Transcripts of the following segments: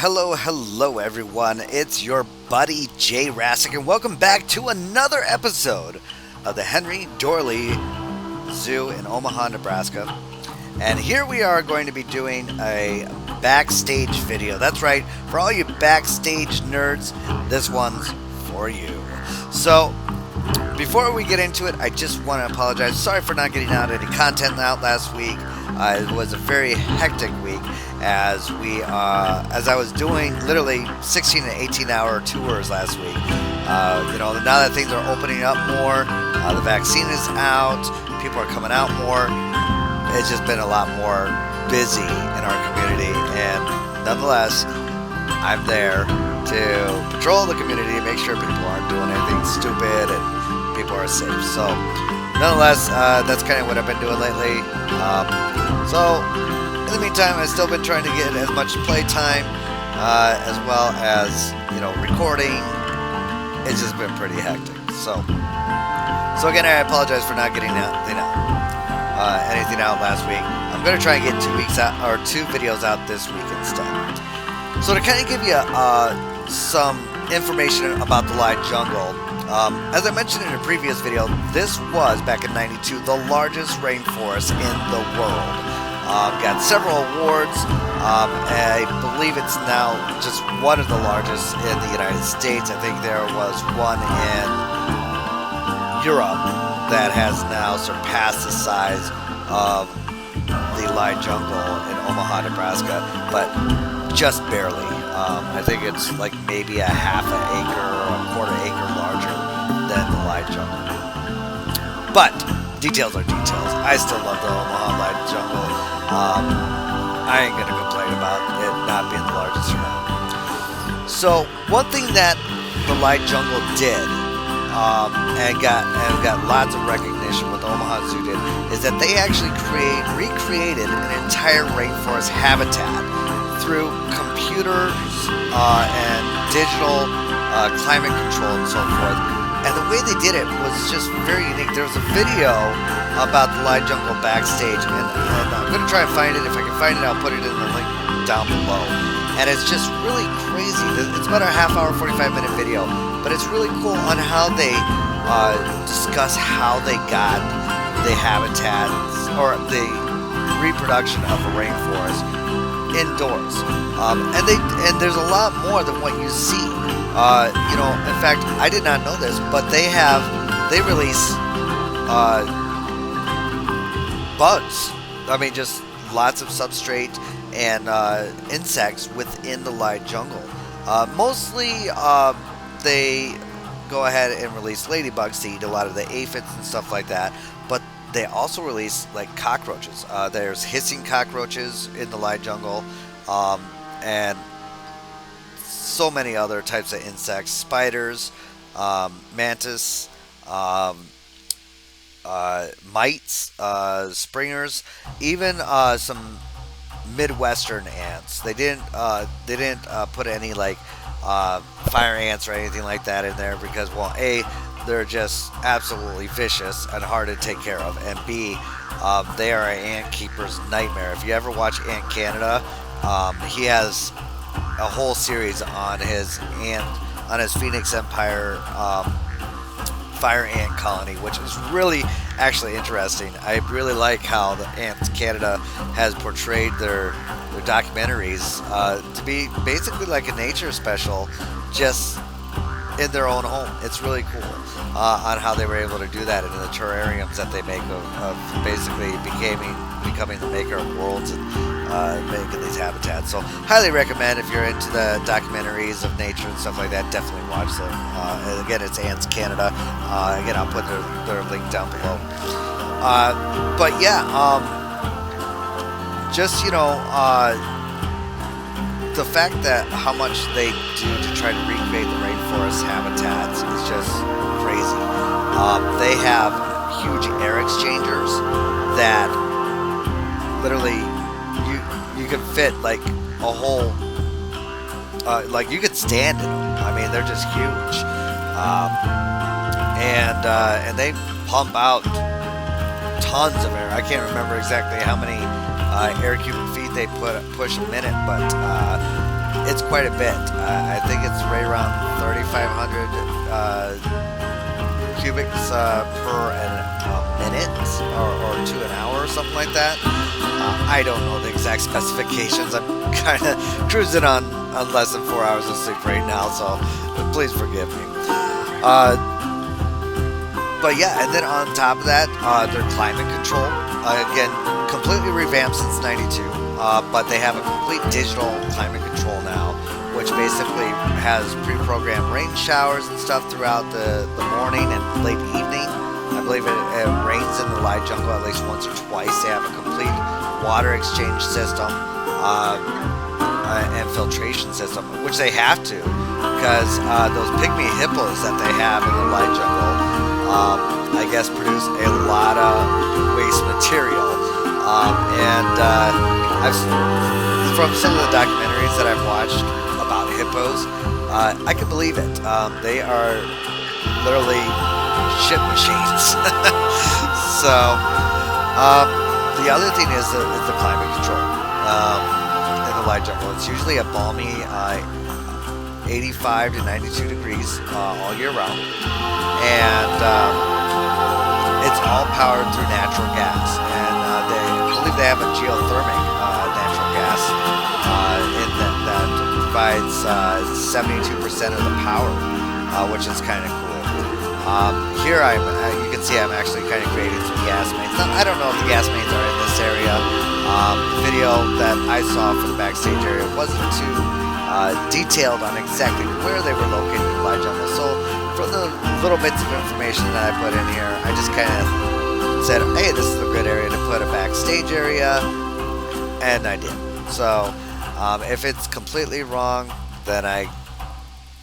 Hello, everyone. It's your buddy Jayrassic, and welcome back to another episode of the Henry Dorley Zoo in Omaha, Nebraska. And here we are going to be doing a backstage video. That's right, for all you backstage nerds, this one's for you. So, before we get into it, I just want to apologize. Sorry for not getting out any content out last week. It was a very hectic week as I was doing literally 16 and 18-hour tours last week. Now that things are opening up more, the vaccine is out, people are coming out more. It's just been a lot more busy in our community, and nonetheless, I'm there to patrol the community, make sure people aren't doing anything stupid and people are safe. So, nonetheless, that's kind of what I've been doing lately. In the meantime, I've still been trying to get as much playtime as well as recording. It's just been pretty hectic. So again, I apologize for not getting anything out last week. I'm going to try and get 2 weeks out or 2 videos out this week instead. So to kind of give you some information about the Light Jungle, as I mentioned in a previous video, this was back in '92 the largest rainforest in the world. Got several awards. I believe it's now just one of the largest in the United States. I think there was one in Europe that has now surpassed the size of the Light Jungle in Omaha, Nebraska, but just barely. I think it's like maybe a half an acre or a quarter acre larger than the Light Jungle. But details are details. I still love the Omaha Light Jungle. I ain't gonna complain about it not being the largest or not. So one thing that the Light Jungle did, and got lots of recognition with Omaha Zoo did, is that they actually recreated an entire rainforest habitat through computers and digital climate control and so forth. And the way they did it was just very unique. There was a video about the Light Jungle backstage, and I'm going to try and find it. If I can find it, I'll put it in the link down below. And it's just really crazy. It's about a half-hour, 45-minute video, but it's really cool on how they discuss how they got the habitat or the reproduction of a rainforest indoors. And there's a lot more than what you see. In fact, I did not know this, but they release bugs. I mean, just lots of substrate and insects within the Light Jungle. Mostly, they go ahead and release ladybugs to eat a lot of the aphids and stuff like that, but they also release like cockroaches. There's hissing cockroaches in the Light Jungle, and so many other types of insects, spiders, mantis, mites, springers, even some Midwestern ants. They didn't put any like fire ants or anything like that in there because, well, A, they're just absolutely vicious and hard to take care of, and B, they are an ant keeper's nightmare. If you ever watch Ant Canada, he has a whole series on his Phoenix Empire fire ant colony, which is really actually interesting. I really like how the Ants Canada has portrayed their documentaries to be basically like a nature special, just in their own home. It's really cool on how they were able to do that in the terrariums that they make of basically becoming the maker of worlds and making these habitats. So highly recommend if you're into the documentaries of nature and stuff like that, definitely watch them. And again, it's Ants Canada. Again, I'll put their link down below. But yeah, the fact that how much they do to try to recreate the rainforest habitats is just crazy. They have huge air exchangers that literally you can fit like a whole like you could stand in them. I mean, they're just huge, and they pump out tons of air. I can't remember exactly how many air cubic feet they push a minute, but it's quite a bit. I think it's right around 3,500 cubics per minute or to an hour or something like that. I don't know the exact specifications. I'm kind of cruising on less than 4 hours of sleep right now, so please forgive me. But yeah, and then on top of that, their climate control, again, completely revamped since '92, but they have a complete digital climate control now, which basically has pre-programmed rain showers and stuff throughout the morning and late evening. I believe it rains in the live jungle at least once or twice. They have a complete water exchange system and filtration system, which they have to, because those pygmy hippos that they have in the live jungle, I guess, produce a lot of waste material. From some of the documentaries that I've watched about hippos, I can believe it. They are literally shit machines. So, the other thing is the climate control in the live jungle. It's usually a balmy 85 to 92 degrees all year round, and it's all powered through natural gas. And I believe they have a geothermic natural gas that provides 72% of the power, which is kind of cool. Here you can see I'm actually kind of creating some gas mains. Now, I don't know if the gas mains are in this area. The video that I saw for the backstage area wasn't too detailed on exactly where they were located in the live jungle. So for the little bits of information that I put in here, I just kind of said, hey, this is a good area to put a backstage area, and I did. So if it's completely wrong, then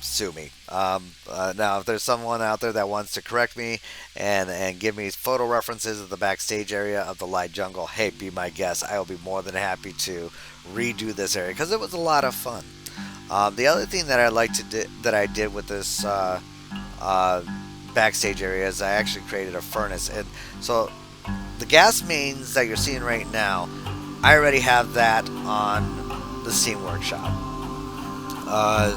sue me. Now, if there's someone out there that wants to correct me and give me photo references of the backstage area of the live jungle, hey, be my guest. I will be more than happy to redo this area because it was a lot of fun. The other thing that I did with this backstage area is I actually created a furnace. And so the gas mains that you're seeing right now, I already have that on the Steam Workshop.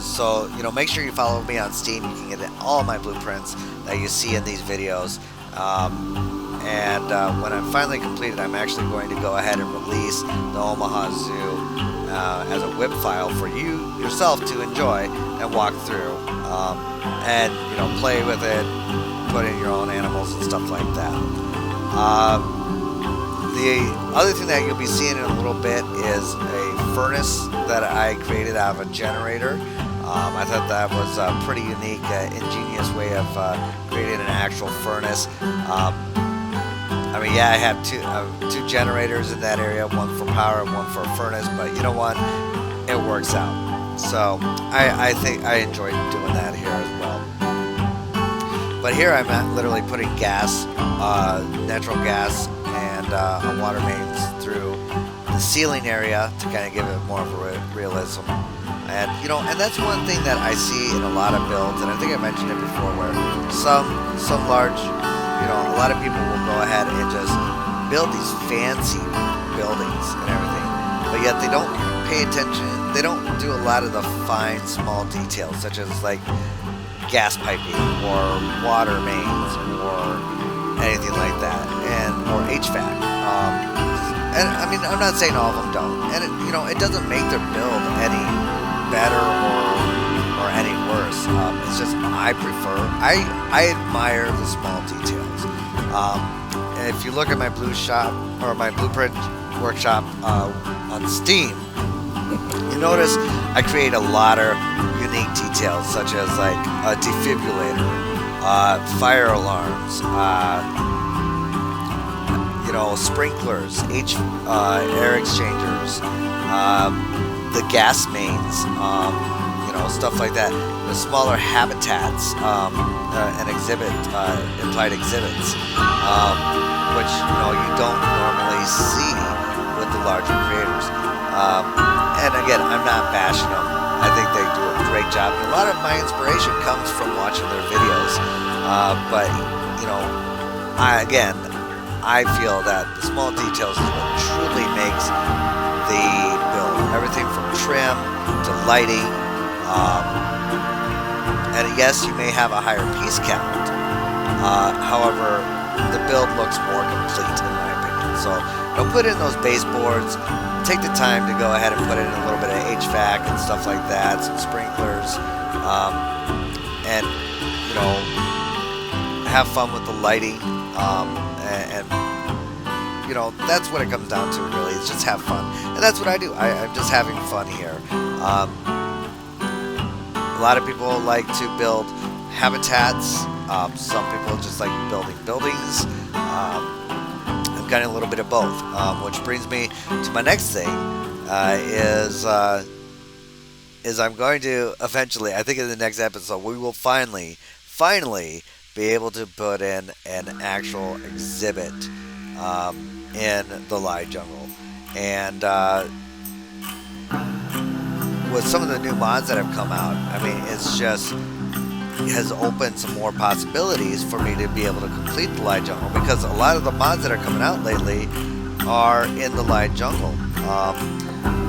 So, make sure you follow me on Steam. You can get all my blueprints that you see in these videos. And when I'm finally completed, I'm actually going to go ahead and release the Omaha Zoo as a whip file for you yourself to enjoy and walk through, and play with it, put in your own animals and stuff like that. The other thing that you'll be seeing in a little bit is a furnace that I created out of a generator. I thought that was a pretty unique, ingenious way of creating an actual furnace. I have two generators in that area, one for power and one for a furnace, but you know what? It works out. So I think I enjoyed doing that here as well. But here I'm literally putting gas, natural gas, and water mains through the ceiling area to kind of give it more of a realism. And and that's one thing that I see in a lot of builds, and I think I mentioned it before, where some large, a lot of people will go ahead and just build these fancy buildings and everything, but yet they don't pay attention. They don't do a lot of the fine, small details, such as like gas piping or water mains or anything like that, or HVAC. And I'm not saying all of them don't, and it doesn't make their build any better or any worse. It's just I admire the small details. And if you look at my my blueprint workshop on Steam, you notice I create a lot of unique details, such as like a defibrillator, fire alarms, sprinklers, air exchangers, the gas mains, stuff like that. The smaller habitats and implied exhibits, which you don't normally see with the larger creators. And again, I'm not bashing them. I think they do a great job. A lot of my inspiration comes from watching their videos. But I feel that the small details is what truly makes the build. Everything from trim to lighting, and yes, you may have a higher piece count. However, the build looks more complete in my opinion. So don't put in those baseboards. Take the time to go ahead and put in a little bit of HVAC and stuff like that, some sprinklers, and you know, have fun with the lighting, and you know, that's what it comes down to really. It's just have fun, and that's what I do. I'm just having fun here. A lot of people like to build habitats. Some people just like building buildings. I'm kind of a little bit of both, which brings me to my next thing. Is I'm going to eventually, I think in the next episode, we will finally be able to put in an actual exhibit in the Light Jungle. And with some of the new mods that have come out, I mean, it has opened some more possibilities for me to be able to complete the Light Jungle, because a lot of the mods that are coming out lately are in the Light Jungle,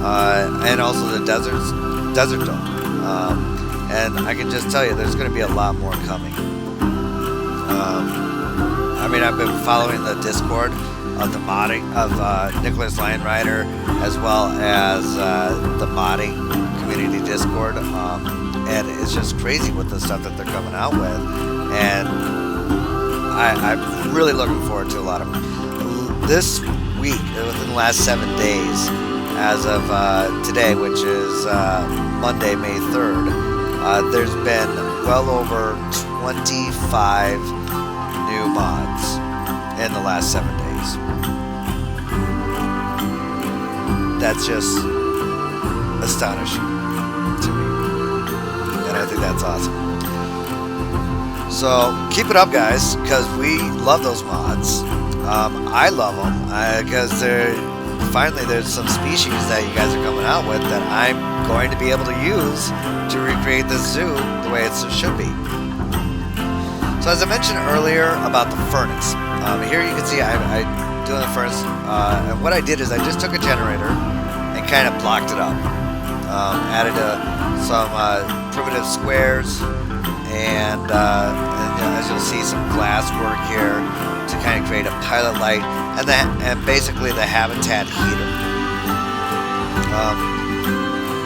and also the Desert Dome. And I can just tell you, there's going to be a lot more coming. I mean, I've been following the Discord of the modding of Nicholas Lionrider, as well as the modding community Discord, and it's just crazy with the stuff that they're coming out with, and I'm really looking forward to a lot of them. This week, within the last 7 days, as of today, which is Monday, May 3rd, there's been well over 25 new mods in the last 7 days. That's just astonishing to me, and I think that's awesome. So keep it up, guys, because we love those mods. I love them because there's some species that you guys are coming out with that I'm going to be able to use to recreate the zoo the way it should be. So as I mentioned earlier about the furnace, here you can see I'm doing the furnace, and what I did is I just took a generator and kind of blocked it up, added some primitive squares, and as you'll see, some glass work here to kind of create a pilot light, and basically the habitat heater,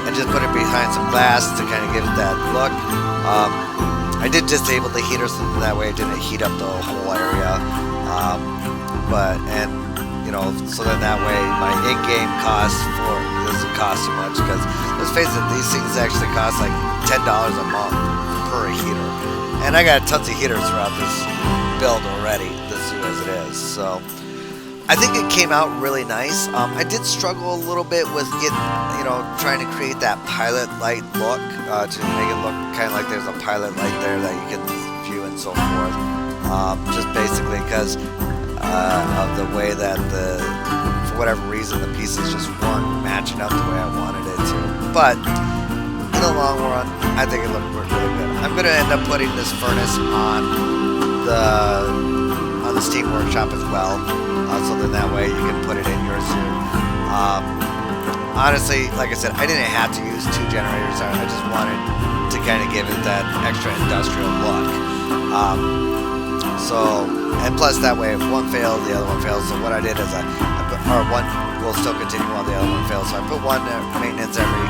and just put it behind some glass to kind of give it that look. I did disable the heater so that way it didn't heat up the whole area, so then that way my in-game cost doesn't cost too much, because let's face it, these things actually cost like $10 a month per heater, and I got tons of heaters throughout this build already, the zoo as it is. So I think it came out really nice. I did struggle a little bit with trying to create that pilot light look, to make it look kind of like there's a pilot light there that you can view and so forth. Just basically because of the way that for whatever reason, the pieces just weren't matching up the way I wanted it to. But in the long run, I think it looked really good. I'm going to end up putting this furnace on the Steam Workshop as well, so then that way you can put it in your zoo. Honestly, like I said, I didn't have to use 2 generators. I just wanted to kind of give it that extra industrial look. And plus that way, if one fails, the other one fails. So what I did is one will still continue while the other one fails. So I put one maintenance every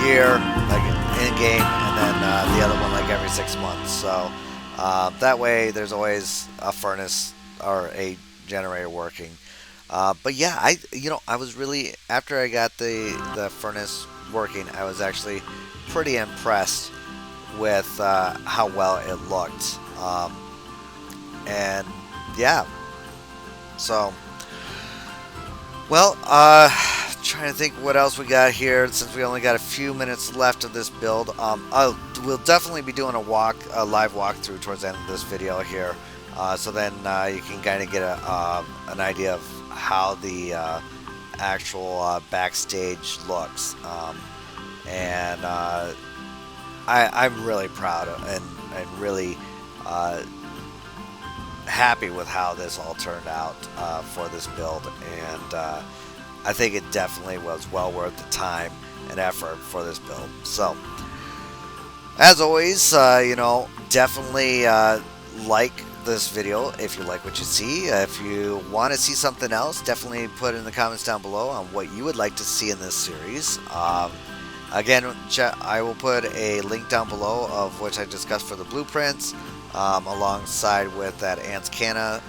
year, like in game, and then the other one like every 6 months. So that way, there's always a furnace or a generator working. But yeah, I was really, after I got the furnace working, I was actually pretty impressed with how well it looked. And yeah, so well, trying to think what else we got here, since we only got a few minutes left of this build. We'll definitely be doing a live walkthrough towards the end of this video here, so then you can kind of get an idea of how the actual backstage looks, and I'm really proud of and really happy with how this all turned out for this build, and I think it definitely was well worth the time and effort for this build. So, as always, definitely like this video if you like what you see. If you want to see something else, definitely put in the comments down below on what you would like to see in this series. Again, I will put a link down below of which I discussed for the blueprints, alongside with that Ants Canada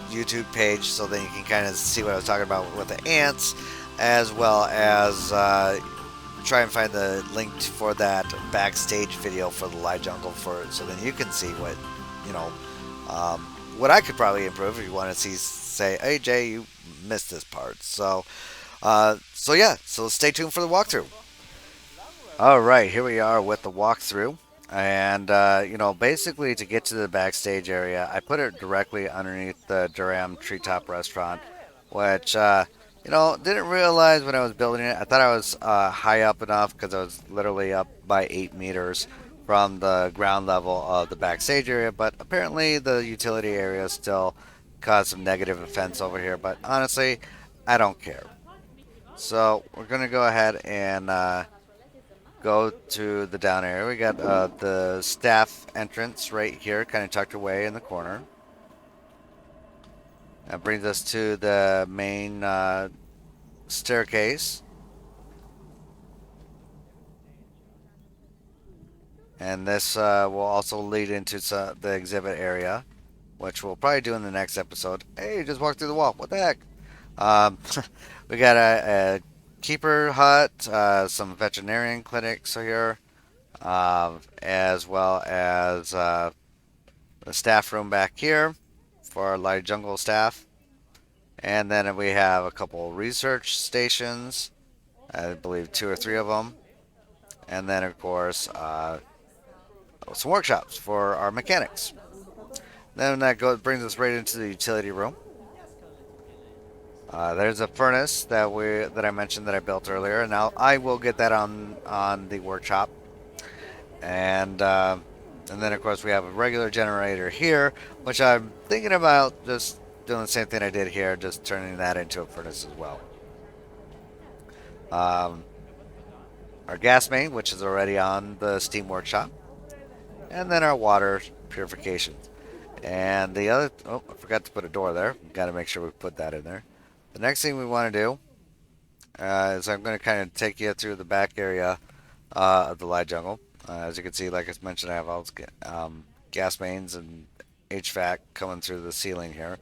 YouTube page, so then you can kind of see what I was talking about with the ants, as well as try and find the link for that backstage video for the live jungle, so then you can see what what I could probably improve if you want to see. Say, hey Jay, you missed this part. So stay tuned for the walkthrough. All right, here we are with the walkthrough. And, basically to get to the backstage area, I put it directly underneath the Durham Treetop Restaurant, which, didn't realize when I was building it. I thought I was high up enough because I was literally up by 8 meters from the ground level of the backstage area, but apparently the utility area still caused some negative offense over here, but honestly, I don't care. So we're going to go ahead and go to the down area. We got the staff entrance right here, kind of tucked away in the corner. That brings us to the main staircase. And this will also lead into the exhibit area, which we'll probably do in the next episode. Hey, just walked through the wall. What the heck? We got a keeper hut, some veterinarian clinics here, as well as the staff room back here for our light jungle staff. And then we have a couple research stations, I believe 2 or 3 of them. And then, of course, some workshops for our mechanics. Then that brings us right into the utility room. There's a furnace that I mentioned that I built earlier, and now I will get that on the workshop. And then of course we have a regular generator here, which I'm thinking about just doing the same thing I did here, just turning that into a furnace as well. Our gas main, which is already on the steam workshop, and then our water purification. And the other, I forgot to put a door there. Got to make sure we put that in there. The next thing we want to do is I'm going to kind of take you through the back area of the light jungle. As you can see, like I mentioned, I have all gas mains and HVAC coming through the ceiling here.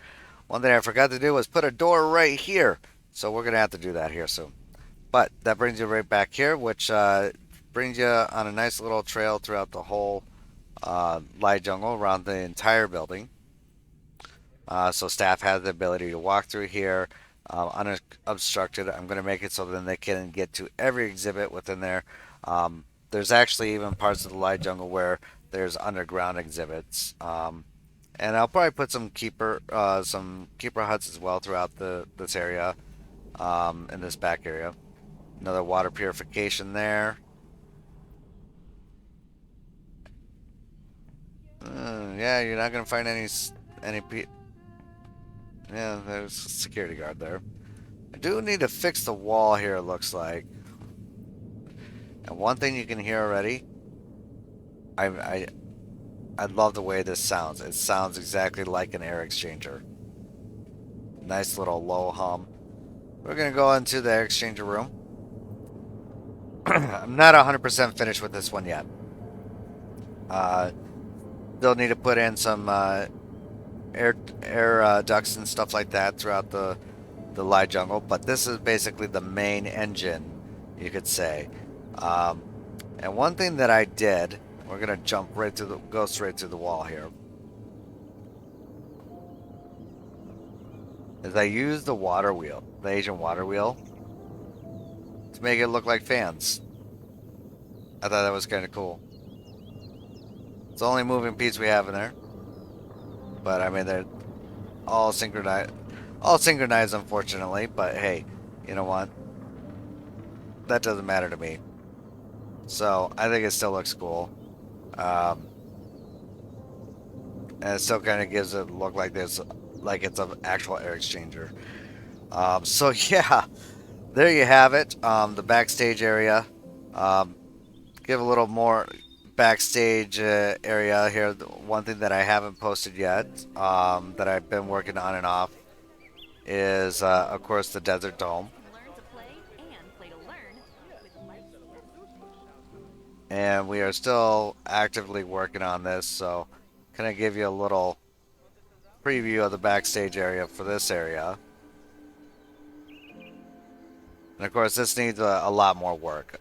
One thing I forgot to do was put a door right here, so we're going to have to do that here soon. But that brings you right back here, which brings you on a nice little trail throughout the whole light jungle around the entire building. So staff has the ability to walk through here unobstructed. I'm going to make it so then they can get to every exhibit within there. There's actually even parts of the light jungle where there's underground exhibits. And I'll probably put some keeper huts as well throughout this area, in this back area. Another water purification there. Yeah, you're not gonna find any. Yeah, there's a security guard there. I do need to fix the wall here, it looks like. And one thing you can hear already, I love the way this sounds. It sounds exactly like an air exchanger. Nice little low hum. We're gonna go into the air exchanger room. I'm not 100% finished with this one yet. They'll need to put in some air ducts and stuff like that throughout the light jungle, but this is basically the main engine, you could say. And one thing that I did, we're gonna go straight through the wall here, is I used the water wheel, the Asian water wheel, to make it look like fans. I thought that was kind of cool. It's the only moving piece we have in there, but I mean they're all synchronized, unfortunately. But hey, you know what? That doesn't matter to me. So I think it still looks cool, and it still kind of gives it a look like this, like it's an actual air exchanger. So yeah. there you have it. The backstage area. Um, give a little more backstage area here. One thing that I haven't posted yet, that I've been working on and off, is of course the Desert Dome. And we are still actively working on this, so can I give you a little preview of the backstage area for this area. And of course, this needs a lot more work.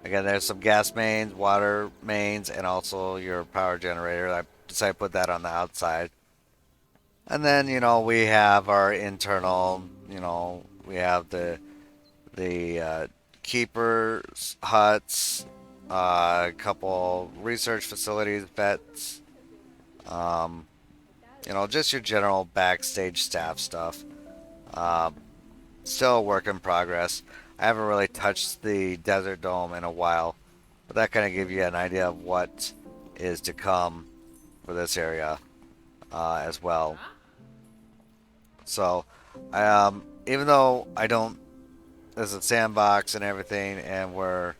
Again, there's some gas mains, water mains, and also your power generator. I decided to put that on the outside. And then, we have our internal, we have the keepers huts, a couple research facilities, vets, um, just your general backstage staff stuff. Um, Still a work in progress. I haven't really touched the Desert Dome in a while, but that kind of gives you an idea of what is to come for this area as well. So, even though I don't, there's a sandbox and everything, and we're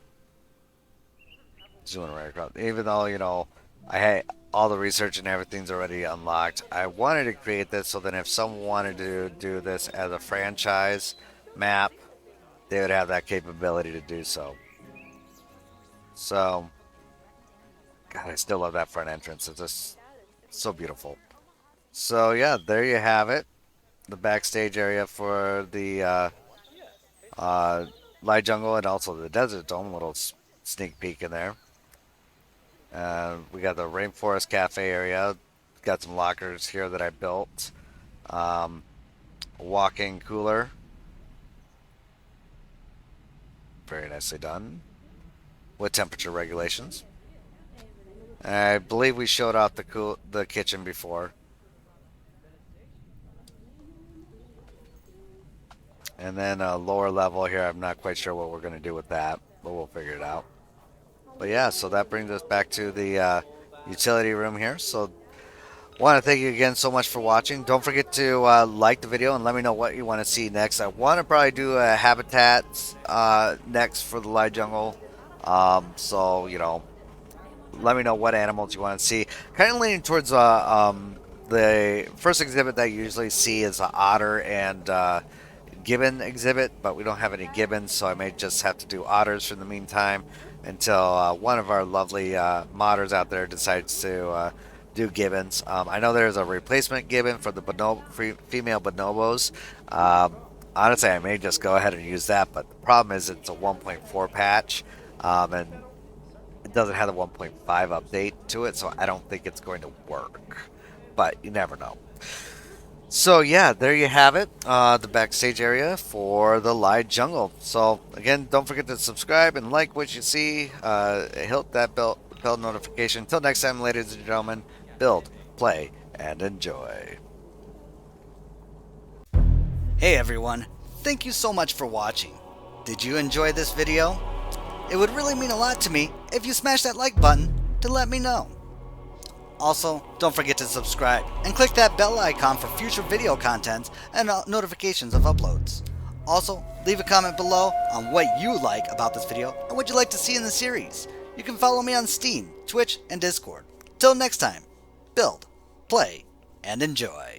zooming right across. Even though I had all the research and everything's already unlocked, I wanted to create this so that if someone wanted to do this as a franchise map, they would have that capability to do so. So, God, I still love that front entrance. It's just so beautiful. So yeah, there you have it. The backstage area for the Light Jungle and also the Desert Dome. A little sneak peek in there. We got the Rainforest Cafe area. Got some lockers here that I built. A walk-in cooler. Very nicely done. With temperature regulations. I believe we showed off the kitchen before. And then a lower level here. I'm not quite sure what we're going to do with that, but we'll figure it out. But yeah, so that brings us back to the utility room here. So want to thank you again so much for watching. Don't forget to like the video and let me know what you want to see next. I want to probably do a habitats next for the Light Jungle. So, let me know what animals you want to see. Kind of leaning towards the first exhibit that you usually see is an otter and gibbon exhibit, but we don't have any gibbons, so I may just have to do otters for the meantime until one of our lovely modders out there decides to do gibbons. I know there's a replacement gibbon for the female bonobos. Honestly, I may just go ahead and use that, but the problem is it's a 1.4 patch, and it doesn't have the 1.5 update to it, so I don't think it's going to work. But you never know. So yeah, there you have it, the backstage area for the Light Jungle. So again, don't forget to subscribe and like what you see. Hit that bell notification. Until next time, ladies and gentlemen, build, play, and enjoy. Hey everyone, thank you so much for watching. Did you enjoy this video? It would really mean a lot to me if you smash that like button to let me know. Also, don't forget to subscribe and click that bell icon for future video content and notifications of uploads. Also, leave a comment below on what you like about this video and what you'd like to see in the series. You can follow me on Steam, Twitch, and Discord. Till next time, build, play, and enjoy.